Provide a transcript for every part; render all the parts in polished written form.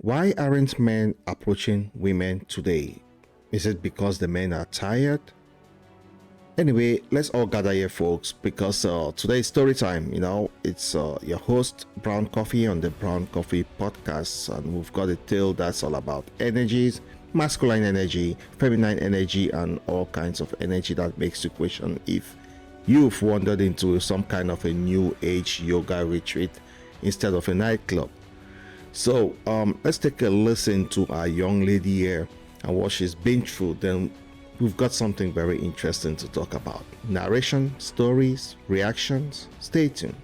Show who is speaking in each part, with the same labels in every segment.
Speaker 1: Why aren't men approaching women today? Is it because the men are tired? Anyway, let's all gather here, folks, because today's story time. It's your host, Brown Coffee, on the Brown Coffee podcast, and we've got a tale that's all about energies, masculine energy, feminine energy, and all kinds of energy that makes you question if you've wandered into some kind of a new age yoga retreat instead of a nightclub. So let's take a listen to our young lady here and what she's been through. Then we've got something very interesting to talk about. Narration, stories, reactions. Stay tuned.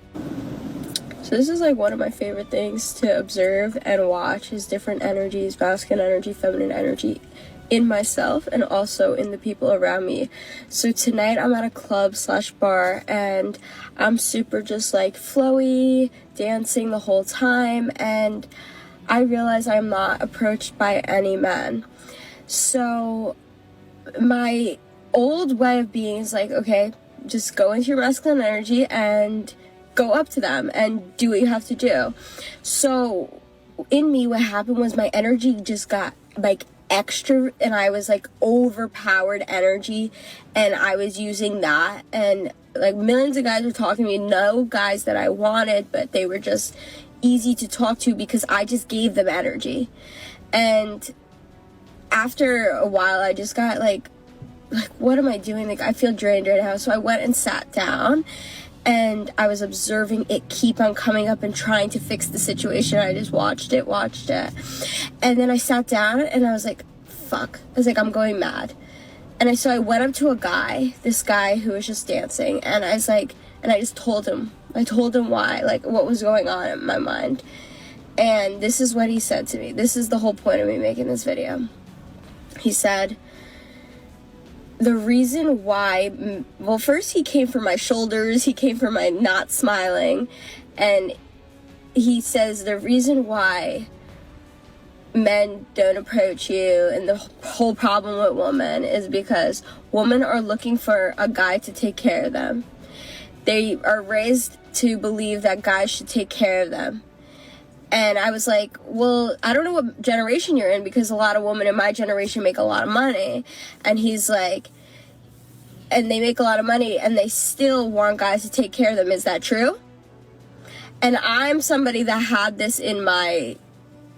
Speaker 2: So this is like one of my favorite things to observe and watch is different energies, masculine energy, feminine energy in myself and also in the people around me. So tonight I'm at a club/bar and I'm super just like flowy, dancing the whole time, and I realize I'm not approached by any men. So my old way of being is like, okay, just go into your masculine energy and go up to them and do what you have to do. So in me, what happened was my energy just got like extra, and I was like overpowered energy, and I was using that, and like millions of guys were talking to me, no guys that I wanted, but they were just easy to talk to because I just gave them energy. And after a while I just got like what am I doing? Like I feel drained right now. So I went and sat down and I was observing it keep on coming up and trying to fix the situation. I just watched it. And then I sat down and I was like, fuck. I was like, I'm going mad. And so I went up to this guy who was just dancing, and I was like, and I just told him why, like what was going on in my mind. And this is what he said to me. This is the whole point of me making this video. He said, the reason why, well, first he came for my shoulders, he came for my not smiling, and he says the reason why men don't approach you and the whole problem with women is because women are looking for a guy to take care of them. They are raised to believe that guys should take care of them. And I was like, well, I don't know what generation you're in, because a lot of women in my generation make a lot of money. And he's like, and they make a lot of money and they still want guys to take care of them. Is that true? And I'm somebody that had this in my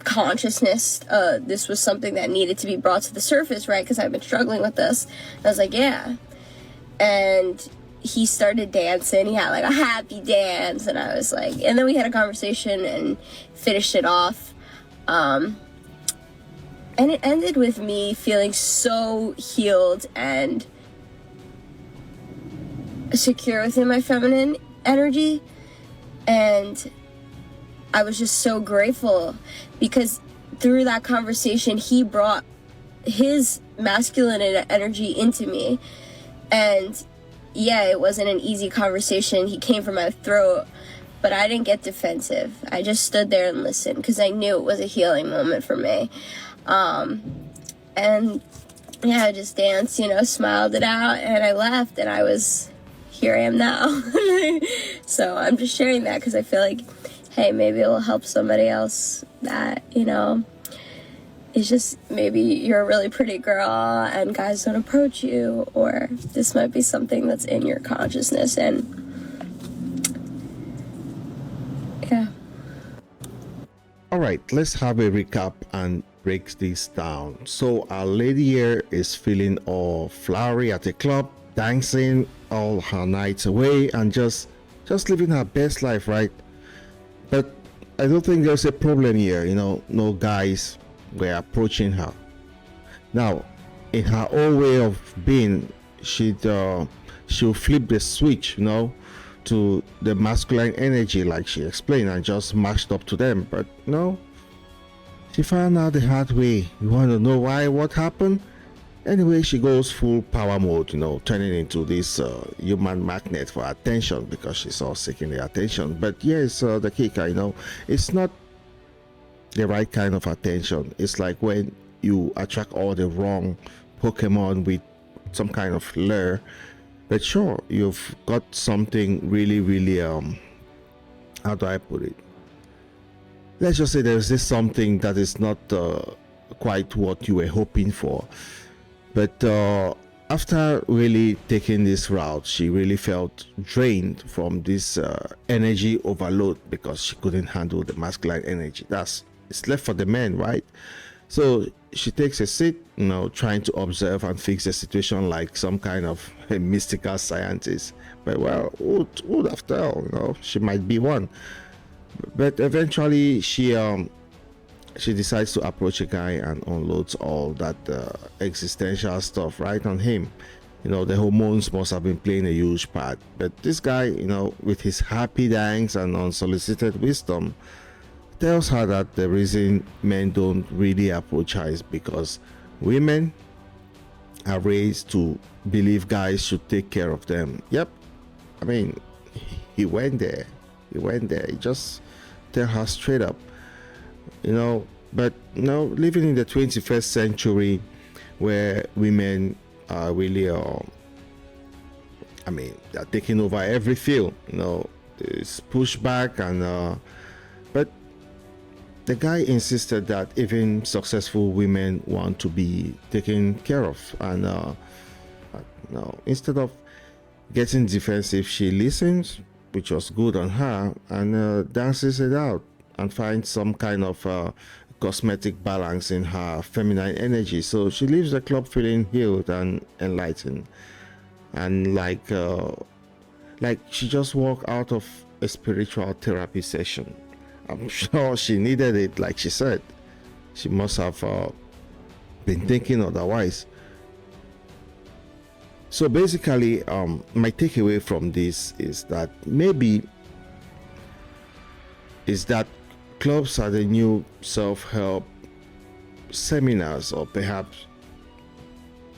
Speaker 2: consciousness. This was something that needed to be brought to the surface, right? Because I've been struggling with this. I was like, yeah. And he started dancing. He had like a happy dance, and I was like, and then we had a conversation and finished it off. And it ended with me feeling so healed and secure within my feminine energy. And I was just so grateful because through that conversation, he brought his masculine energy into me. And yeah, it wasn't an easy conversation. He came for my throat, but I didn't get defensive. I just stood there and listened because I knew it was a healing moment for me. And yeah, I just danced, smiled it out, and I left, and here I am now. So I'm just sharing that because I feel like, hey, maybe it will help somebody else that, it's just maybe you're a really pretty girl and guys don't approach you, or this might be something that's in your consciousness. And yeah.
Speaker 1: All right, let's have a recap and break this down. So our lady here is feeling all flowery at a club, dancing all her nights away and just living her best life, right? But I don't think there's a problem here. No guys were approaching her. Now, in her own way of being, she'll flip the switch, to the masculine energy, like she explained, and just mashed up to them. But no, she found out the hard way. You want to know why? What happened? Anyway, she goes full power mode, turning into this human magnet for attention because she's all seeking the attention. But yes, the kicker, it's not the right kind of attention. It's like when you attract all the wrong Pokemon with some kind of lure. But sure, you've got something really, really, how do I put it? let's just say there's this something that is not quite what you were hoping for. But after really taking this route, she really felt drained from this energy overload because she couldn't handle the masculine energy. It's left for the men, right? So she takes a seat, trying to observe and fix the situation like some kind of a mystical scientist. But well, would after all, she might be one. But eventually, she decides to approach a guy and unloads all that existential stuff right on him. The hormones must have been playing a huge part. But this guy, with his happy thanks and unsolicited wisdom, tells her that the reason men don't really approach her is because women are raised to believe guys should take care of them. Yep. I mean, he went there. He just tell her straight up. But living in the 21st century where women are really they're taking over every field. There's pushback and but the guy insisted that even successful women want to be taken care of, and instead of getting defensive, she listens, which was good on her, and dances it out and finds some kind of cosmetic balance in her feminine energy. So she leaves the club feeling healed and enlightened, and like she just walked out of a spiritual therapy session. I'm sure she needed it, like she said. She must have been thinking otherwise. So basically, my takeaway from this is that clubs are the new self-help seminars, or perhaps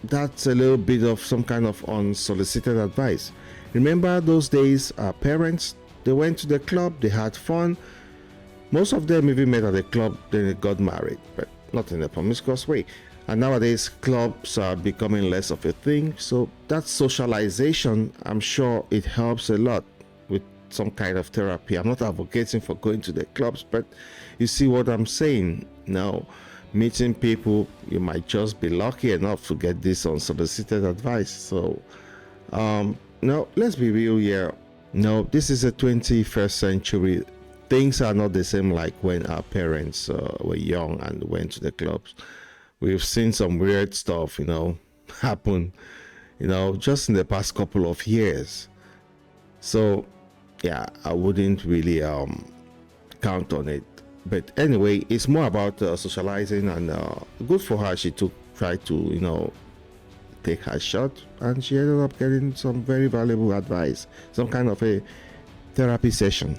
Speaker 1: that's a little bit of some kind of unsolicited advice. Remember those days, our parents, they went to the club, they had fun. Most of them even met at the club, then they got married, but not in a promiscuous way. And nowadays, clubs are becoming less of a thing. So that socialization, I'm sure it helps a lot with some kind of therapy. I'm not advocating for going to the clubs, but you see what I'm saying. Now, meeting people, you might just be lucky enough to get this unsolicited advice. So, no, let's be real here. No, this is a 21st century. Things are not the same like when our parents were young and went to the clubs. We've seen some weird stuff, happen, just in the past couple of years. So, yeah, I wouldn't really count on it. But anyway, it's more about socializing, and good for her. She tried to, take her shot, and she ended up getting some very valuable advice, some kind of a therapy session.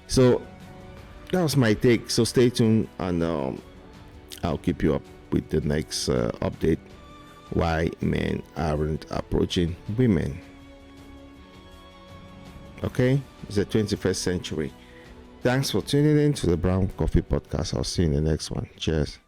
Speaker 1: So that was my take. So stay tuned, and I'll keep you up with the next update, why men aren't approaching women. Okay, it's the 21st century. Thanks for tuning in to the Brown Coffee Podcast. I'll see you in the next one. Cheers.